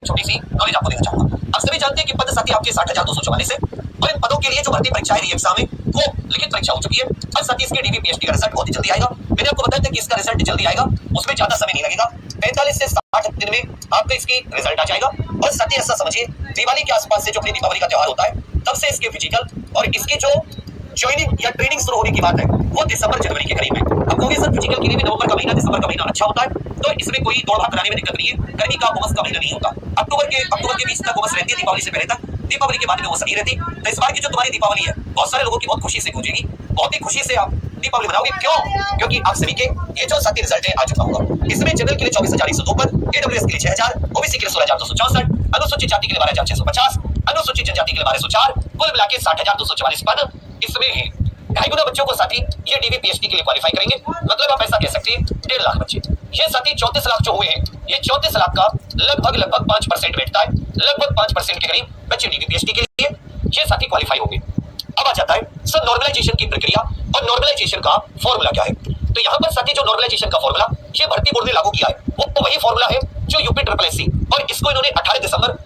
छोटी सी नॉलेज आपको देना चाहूंगा। आप सभी जानते हैं कि पद साथी आपके 60,244 है और इन पदों के लिए जो भर्ती परीक्षाएं री एग्जाम है वो लिखित परीक्षा हो चुकी है। अब साथ ही इसके डीवी पीएचडी का रिजल्ट बहुत ही जल्दी आएगा। मैंने आपको बताया था कि इसका रिजल्ट जल्दी आएगा, उसमें ज्यादा समय नहीं लगेगा, 45 से 60 दिन में आपका इसकी रिजल्ट आ जाएगा। और साथ ही ऐसा समझिए दिवाली के आसपास से जो अपनी दीपावली का त्योहार होता है तब से इसके फिजिकल और इसकी जो ज्वाइनिंग या ट्रेनिंग शुरू होने की बात है वो दिसंबर जनवरी के करीब है। अब कहोगे सर फिजिकल के लिए भी नवंबर का महीना दिसंबर का महीना अच्छा होता है, तो इसमें कोई दौड़ भाग कराने में दिक्कत नहीं है। गर्मी का उमस का महीना नहीं होता, अक्टूबर के बीच तक उमस रहती है, दीपावली से पहले तक, दीपावली के बाद में वो सही रहती। तो इस बार की जो तुम्हारी दीपावली है बहुत सारे लोगों की बहुत खुशी से गूंजेगी, बहुत ही खुशी से आप दीपावली मनाओगे। क्यों? क्योंकि आप सभी के ये जो साथी रिजल्ट है आ चुका होगा। इसमें जनरल के लिए 24,102 पद, एडब्ल्यूएस के लिए 6,000, ओबीसी के लिए 16,264, अनुसूचित जाति के लिए 12,650, अनुसूचित जनजाति के लिए 1204, कुल मिला के 60,244 पद इसमें है। 2.5 गुना बच्चों को साथी ये डीवी पीएचडी के लिए क्वालिफाई करेंगे, मतलब आप ऐसा कह सकते हैं 1.5 लाख बच्चे। ये साथी 34 लाख जो हुए हैं, ये 34 लाख का लगभग 5% बैठता है, लगभग 5% के करीब बच्चे डीवी पीएचडी के लिए ये साथी क्वालिफाई होंगे। अब आ जाता है सर नॉर्मलाइजेशन की प्रक्रिया और नॉर्मलाइजेशन का फॉर्मूला क्या है। तो यहाँ पर साथी जो नॉर्मलाइजेशन का फॉर्मूला ये भर्ती बोर्ड ने लागू किया है वो तो वही फॉर्मूला है जो यूपी SSSC, और इसको इन्होंने 18 दिसंबर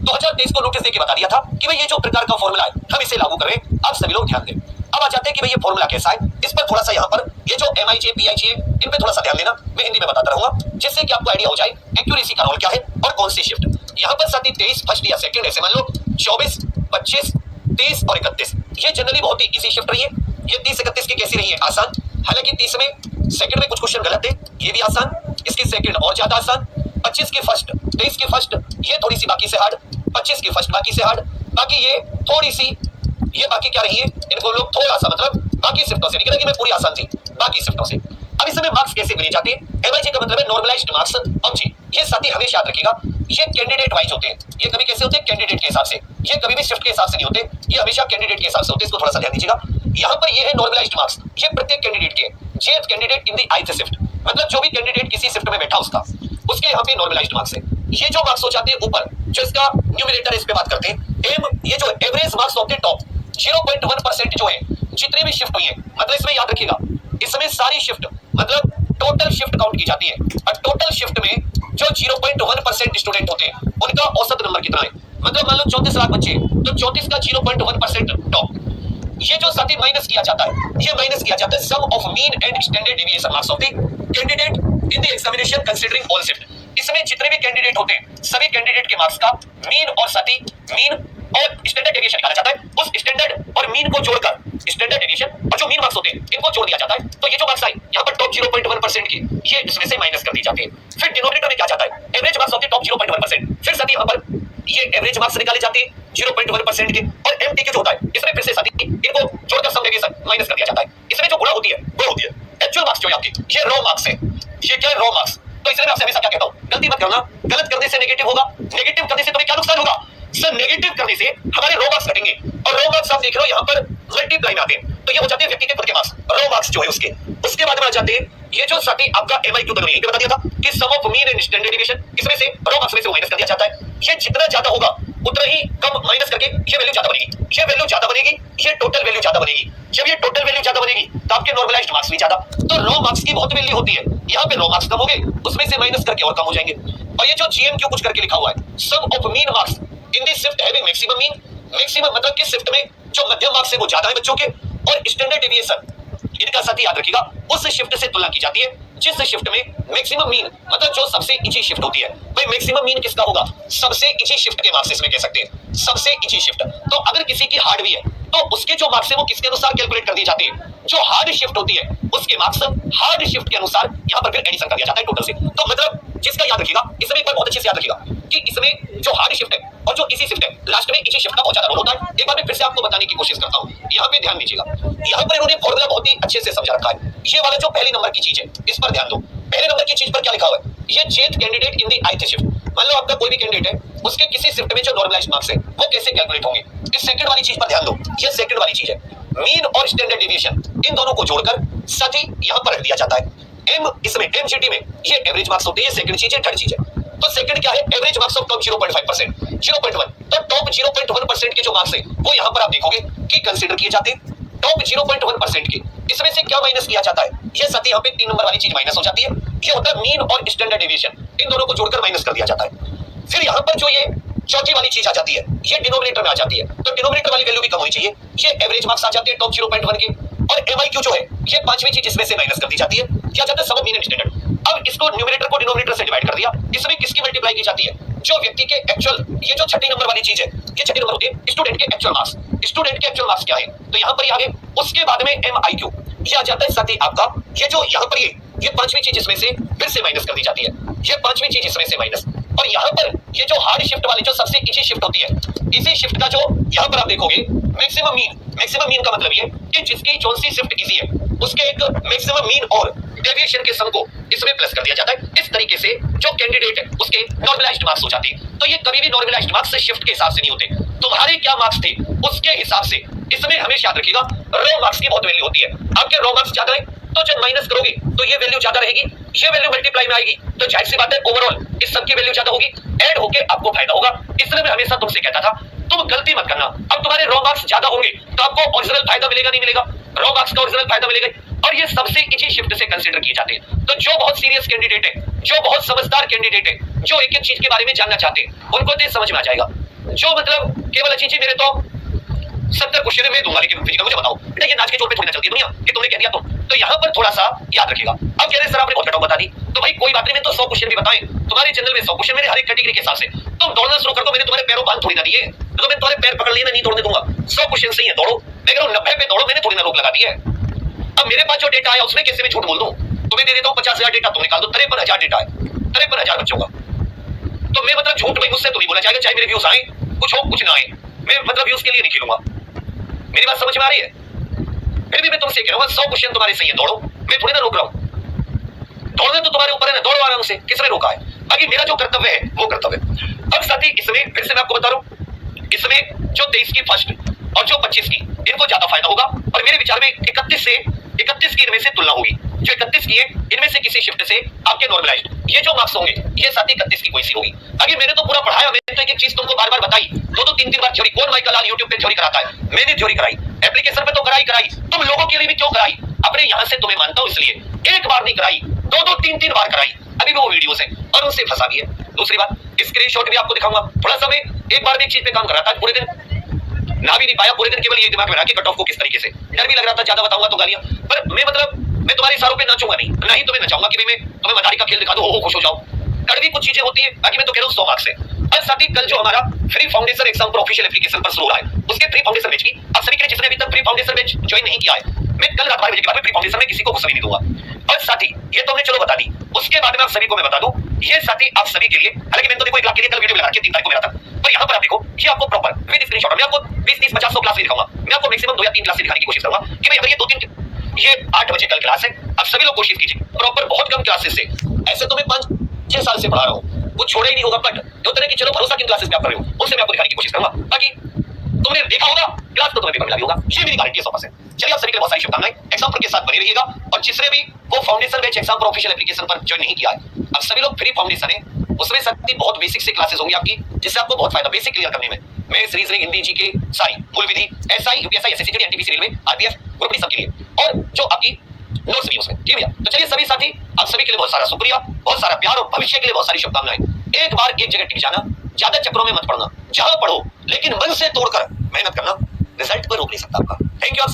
2023 को नोटिस देके बता दिया था कि भाई ये जो प्रकार का फॉर्मूला है हम इसे लागू कर रहे हैं, आप सभी लोग ध्यान दें। अब आ जाते हैं कि भाई ये फॉर्मूला कैसा है, इस पर थोड़ा सा यहाँ पर ये जो MIJ PIJ है इन पे थोड़ा सा ध्यान देना, मैं हिंदी में बताता रहूंगा जिससे कि आपको आइडिया हो जाए एक्यूरेसी का रोल क्या है और कौन सी शिफ्ट। यहाँ पर साथी 23 फर्स्ट या सेकंड ऐसे मान लो, 24 25 30 और 31 ये जनरली बहुत ही इजी शिफ्ट रही है। ये 30-31 की कैसी रही है? आसान। हालांकि 30 में सेकंड में कुछ क्वेश्चन गलत है, ये भी आसान, इसकी सेकंड और ज्यादा आसान, 25 की फर्स्ट 23 की फर्स्ट ये थोड़ी सी बाकी से हार्ड, 25 की फर्स्ट बाकी से हार्ड, बाकी ये थोड़ी सी ये बाकी क्या रही है इनको लोग थोड़ा सा मतलब बाकी शिफ्टों से निकलेगी, मैं पूरी आसान थी बाकी शिफ्टों से। अब इसमें मार्क्स कैसे गिने जाते हैं? MIJ का मतलब है नॉर्मलाइज्ड मार्क्स। अब जी ये साथी हमेशा याद रखिएगा ये कैंडिडेट वाइज होते हैं, ये कभी कैसे होते हैं? कैंडिडेट के हिसाब से, ये कभी भी शिफ्ट के हिसाब से नहीं होते, ये हमेशा कैंडिडेट के हिसाब से होते हैं। इसको थोड़ा सा ध्यान दीजिएगा। यहाँ पर ये है नॉर्मलाइज्ड मार्क्स, ये प्रत्येक कैंडिडेट के, ये candidate in the ith shift, मतलब जो भी कैंडिडेट किसी शिफ्ट में बैठा उसके यहाँ पे नॉर्मलाइज्ड मार्क्स है। ये जो मार्क्स हो जाते हैं ऊपर जो इसका न्यूमरेटर इस पे बात करते हैं एम, ये जो एवरेज मार्क्स होते हैं टॉप 0.1% जो है जितने भी शिफ्ट हुई है, मतलब इसमें याद रखिएगा इसमें सारी शिफ्ट मतलब टोटल शिफ्ट काउंट की जाती है और टोटल शिफ्ट में जो 0.1% स्टूडेंट होते हैं उनका औसत नंबर कितना है, मतलब मान लो 34 लाख बच्चे तो 34 का 0.1% टॉप, ये जो साथी माइनस किया जाता है ये माइनस किया जाता है sum of mean and standard deviation marks of the candidate in the examination considering all shift. इसमें जितने भी कैंडिडेट होते हैं सभी कैंडिडेट के मार्क्स का मीन और साथी मीन और स्टैंडर्ड डेविएशन निकाला जाता है। उस स्टैंडर्ड और मीन को जोड़कर स्टैंडर्ड डेविएशन और जो मीन मार्क्स होते हैं इनको जोड़ दिया जाता है, तो ये जो मार्क्स आई यहाँ पर टॉप 0.1% की ये इसमें से माइनस कर दी जाती है। फिर डिनोमिनेटर में क्या जाता है? एवरेज मार्क्स होते हैं टॉप 0.1%, फिर साथी यहाँ पर ये एवरेज मार्क्स निकाले जाते हैं 0.1% के, और MTQ जो होता है इसमें फिर से साथी इनको जोड़कर सम डेविएशन माइनस कर दिया जाता है। इसमें जो गुणा होती है वो होती है एक्चुअल मार्क्स जो है आपकी, ये रॉ मार्क्स है। ये क्या है? Raw marks. तो इसलिए मैं आपसे हमेशा क्या कहता हूँ गलती मत करना, गलत करने से नेगेटिव होगा, नेगेटिव करने से तुम्हें क्या नुकसान होगा? सर नेगेटिव करने से हमारे रॉ मार्क्स घटेंगे, और रॉ मार्क्स आप देख रहे हो यहाँ पर मल्टीप्लाई में आते हैं, तो ये हो जाते हैं व्यक्ति के खुद के मार्क्स, रॉ मार्क्स जो है उसके बाद में आ जाते हैं ये जो साथी आपका MIQ तक नहीं बता दिया था कि sum of mean and standard deviation, इसमें से रॉ मार्क्स में से माइनस कर दिया जाता है। ये जितना ज्यादा होगा उतना ही कम माइनस करके ये वैल्यू ज्यादा बनेगी, ये वैल्यू ज्यादा बनेगी, ये टोटल वैल्यू ज्यादा बनेगी। जब ये टोटल वैल्यू ज्यादा बनेगी तो आपके नॉर्मलाइज्ड मार्क्स भी ज्यादा, तो रॉ मार्क्स की बहुत वैल्यू होती है। यहाँ पे रॉ मार्क्स कम हो गए उसमें से माइनस करके और कम हो जाएंगे। और ये जो GMQ कुछ करके लिखा हुआ है sum of mean marks in the shift having maximum mean, maximum मतलब किस शिफ्ट में जो मध्यम मार्क्स है वो ज्यादा है बच्चों के, और स्टैंडर्ड डेविएशन इनका साथी याद रखिएगा उस शिफ्ट से तुलना की जाती है जिस शिफ्ट में मैक्सिमम मीन मतलब जो सबसे इजी शिफ्ट होती है। भाई मैक्सिमम मीन किसका होगा? सबसे इजी शिफ्ट के मार्क्स इसमें कह सकते हैं, सबसे इजी शिफ्ट। तो अगर किसी की हार्ड भी है तो उसके जो मार्क्स है वो किसके अनुसार कैलकुलेट कर दी जाती है? जो हार्ड शिफ्ट होती है उसके मार्क्स हार्ड शिफ्ट के अनुसार यहाँ पर फिर एडिशन कर दिया जाता है टोटल से। तो मतलब जिसका याद रखिएगा इसमें एक बार बहुत अच्छे से याद रखिएगा कि इसमें जो हार्ड शिफ्ट है और जो इजी शिफ्ट है लास्ट में इजी शिफ्ट का बहुत ज्यादा रोल होता है। एक बार मैं फिर से आपको बताने की कोशिश करता हूँ, यहाँ पे ध्यान दीजिएगा। यहाँ पर इन्होंने फॉर्मूला बहुत ही अच्छे से समझा रखा है। ये वाला जो पहले नंबर की चीज है इस पर ध्यान दो। पहले नंबर की चीज पर क्या लिखा हुआ है? ये जेथ candidate in the ith shift, मान लो आपका कोई भी कैंडिडेट है उसके किसी शिफ्ट में जो नॉर्मलाइज्ड मार्क्स है वो कैसे कैलकुलेट होंगे। इस सेकंड वाली चीज पर ध्यान दो, ये सेकंड वाली चीज है मीन और स्टैंडर्ड डेविएशन, इन दोनों को जोड़कर साथ ही यहाँ पर रख दिया जाता है। एम इसमें MGT में ये एवरेज मार्क्स होते हैं, ये सेकंड चीज है, थर्ड चीज है। तो सेकंड क्या है? एवरेज मार्क्स ऑफ टॉप 0.5%, 0.1, तो टॉप 0.1% के जो मार्क्स है वो यहाँ पर आप देखोगे कि कंसीडर किए जाते हैं टॉप 0.1% के। इसमें से क्या माइनस किया जाता है? ये साथ ही यहाँ पे 3 नंबर वाली चीज माइनस हो जाती है, ये होता है मीन और स्टैंडर्ड डेविएशन, इन दोनों को जोड़कर माइनस कर दिया जाता है। फिर यहाँ पर जो ये चौथी वाली चीज आ जाती है, ये डिनोमिनेटर में आ जाती है, तो डिनोमिनेटर वाली वैल्यू भी कम होनी चाहिए। ये एवरेज मार्क्स आ जाते हैं टॉप 0.1 के, और MIQ जो है ये पांचवी चीज इसमें से माइनस कर दी जाती है, क्या जाता है sum of mean and standard. अब इसको न्यूमरेटर को डिनोमिनेटर से डिवाइड कर दिया, इसमें किसकी मल्टीप्लाई की जाती है, जो व्यक्ति के एक्चुअल, ये जो छठी नंबर वाली चीज है, ये छठी नंबर होती है स्टूडेंट के एक्चुअल मार्क्स। स्टूडेंट के एक्चुअल मार्क्स क्या है, तो यहाँ पर ये आगे, उसके बाद में MIQ ये आ जाता है, साथ ही आपका ये जो यहाँ पर ये पांचवी चीज इसमें से फिर से माइनस कर दी जाती है, ये पांचवी चीज इसमें से माइनस। और यहाँ पर ये जो हार्ड शिफ्ट वाली जो सबसे इजी शिफ्ट होती है, इसी शिफ्ट का जो यहाँ पर आप देखोगे मैक्सिमम मीन का मतलब ये कि जिसकी कौन सी शिफ्ट इजी है उसके एक मैक्सिमम मीन और डेविएशन के सम को इसमें प्लस कर दिया जाता है। इस तरीके से जो कैंडिडेट है उसके नॉर्मलाइज्ड मार्क्स हो जाते हैं। तो ये कभी भी नॉर्मलाइज्ड मार्क्स शिफ्ट के हिसाब से नहीं होते, तुम्हारे क्या मार्क्स थे उसके हिसाब से। इसमें हमेशा याद रखिएगा रॉ मार्क्स की बहुत वैल्यू होती है। आपके रॉ मार्क्स ज्यादा है तो जब माइनस करोगे तो ये वैल्यू ज्यादा रहेगी, ये वैल्यू मल्टीप्लाई में आएगी, तो जाहिर सी बात है ओवरऑल इस सब की वैल्यू ज्यादा होगी, ऐड होके आपको फायदा होगा। इसलिए मैं हमेशा तुमसे कहता था तुम गलती मत करना। अब तुम्हारे रॉ मार्क्स ज्यादा होंगे तो आपको ओरिजिनल फायदा मिलेगा नहीं मिलेगा, रॉ मार्क्स का ओरिजिनल फायदा मिलेगा, और ये सबसे इजी शिफ्ट से कंसीडर किए जाते हैं। तो जो बहुत सीरियस कैंडिडेट है, जो बहुत समझदार कैंडिडेट है, जो एक एक चीज के बारे में जानना चाहते हैं, उनको तो समझ में आ जाएगा। जो मतलब केवल अच्छी चीज मेरे तो 70 क्वेश्चन में दूंगा, लेकिन फिजिकल मुझे बताओ बेटा ये नाच के चोट पे थोड़ी ना चलती है दुनिया कि तुमने कह दिया तो यहाँ पर थोड़ा सा याद रखिएगा। अब कह रहे सर आपने बहुत कट ऑफ बता दी, तो भाई कोई बात नहीं, मैं तो 100 क्वेश्चन भी बताएं तुम्हारे चैनल में, 100 क्वेश्चन मेरे हर एक कैटेगरी के हिसाब से। तुम दौड़ना शुरू कर दो, मैंने तुम्हारे पैरों बांध थोड़ी ना दिए, तो मैं तुम्हारे पैर पकड़ लिए नहीं दौड़ने दूंगा। 100 क्वेश्चन सही है दौड़ो, मैं कह रहा हूं 90 पे दौड़ो, मैंने थोड़ी ना रोक लगा दी है। अब मेरे पास जो डेटा आया उसमें कैसे मैं झूठ बोल दूं, तुम्हें दे देता हूं 50,000 डेटा, तुम निकाल दो 53,000 डेटा है, 53,000 बच्चों का। तो मैं मतलब झूठ भाई मुझसे तो नहीं बोला जाएगा, चाहे मेरे व्यूज आए कुछ हो कुछ ना आए, मैं मतलब व्यूज के लिए नहीं खेलूंगा। मेरी बात समझ में आ रही है? फिर भी मैं तुमसे कह रहा हूं 100 क्वेश्चन तुम्हारे सही है दौड़ो, मैं थोड़ी ना रोक रहा हूं। दौड़ना तो तुम्हारे ऊपर है ना, दौड़ो आराम से, किसने रोका है? बाकी मेरा जो कर्तव्य है वो कर्तव्य। अब साथ ही इसमें फिर से मैं आपको बता रहा हूं, इसमें जो 23 की फर्स्ट और जो 25 की, इनको ज्यादा फायदा होगा, और मेरे विचार में 31 की इनमें से तुलना होगी। जो 31 की है इनमें से किसी शिफ्ट से आपके नॉर्मलाइज्ड ये जो मार्क्स होंगे ये साथ ही 31 की कोई सी होगी। अगर मैंने तो पूरा पढ़ाया, मैंने तो एक चीज तुमको बार बार बताई, 2-3 बार थ्योरी। कौन माइकल लाल यूट्यूब पे थ्योरी कराता है? मैंने थ्योरी कराई, एप्लीकेशन पे तो कराई, तुम लोगों के लिए भी क्यों कराई? अपने यहां से तुम्हें मानता हूं इसलिए, एक बार नहीं कराई, 2-3 बार कराई। अभी भी वो वीडियोस है और उनसे फंसा भी है। दूसरी बात स्क्रीनशॉट भी आपको दिखाऊंगा। थोड़ा सा मैं एक बार भी एक चीज पे काम कर रहा था, पूरे दिन ना भी नहीं पाया, पूरे दिन केवल ये दिमाग में रहा कि कट ऑफ को किस तरीके से, डर भी लग रहा था ज्यादा बताऊंगा तो गालियां, पर मैं मतलब मैं तुम्हारे इशारों पे नाचूंगा नहीं, ना ही तुम्हें नचाऊंगा कि भाई मैं तुम्हें मदारी का खेल दिखा दूं, हो खुश हो जाओ। कड़वी कुछ चीजें होती है, बाकी मैं तो कह रहा हूं 100 मार्क्स है। और साथ ही कल जो हमारा फ्री फाउंडेशन एग्जाम पर ऑफिशियल एप्लीकेशन पर शुरू हो रहा है, उसके फ्री फाउंडेशन बैच की आप सभी के लिए, जिसने अभी तक फ्री फाउंडेशन बैच ज्वाइन नहीं किया है, मैं कल रात 12 बजे के बाद फ्री फाउंडेशन में किसी को घुसने नहीं दूंगा। और साथ ही ये तो हमने चलो बता दी, उसके बाद में आप सभी को मैं बता दूं, ये साथी आप सभी के लिए, हालांकि मैंने तो देखो 1 लाख के लिए कल वीडियो लगा के 3 तारीख को मेरा था, पर यहाँ पर आप देखो ये आपको प्रॉपर विद स्क्रीनशॉट, मैं आपको 20-30, 50, 100 क्लास भी दिखाऊंगा। मैं आपको मैक्सिमम 2 या 3 क्लास दिखाने की कोशिश करूंगा कि भाई अगर ये 2-3, ये 8 बजे कल क्लास है, आप सभी लोग कोशिश कीजिए प्रॉपर, बहुत कम क्लासेस से, ऐसे तो मैं 5-6 साल से पढ़ा रहा हूँ, कुछ छोड़ा ही नहीं होगा, बट जो तरह की चलो भरोसा किन क्लासेस में आप कर रहे हो उनसे मैं आपको दिखाने की कोशिश करूंगा। बाकी तुमने देखा होगा क्लास तो तुम्हें पेपर मिला भी होगा, ये मेरी गारंटी है 100%। चलिए आप सभी के लिए बहुत सारी शुभकामनाएं, एग्जाम पर के साथ बने रहिएगा। और जिसने भी वो फाउंडेशन बैच एग्जाम पर ऑफिशियल एप्लीकेशन पर ज्वाइन नहीं किया है, अब सभी लोग फ्री फाउंडेशन है, उसमें साथी बहुत बेसिक से क्लासेस होंगी आपकी, जिससे आपको बहुत फायदा बेसिक क्लियर करने में। मैं सीरीज हिंदी जी के सारी मूल विधि, SI, UPSI, SSC, NTPC, railway, RPF, group D सब के लिए, और जो आपकी नोट्स भी उसमें, ठीक है भैया। तो चलिए सभी साथी आप सभी के लिए बहुत सारा शुक्रिया, बहुत सारा प्यार, और भविष्य के लिए बहुत सारी शुभकामनाएं। एक बार एक जगह टिक जाना, ज्यादा चक्रों में मत पड़ना, जहां पढ़ो लेकिन मन से तोड़कर मेहनत करना, रिजल्ट पर रोक नहीं सकता आपका। Thank you.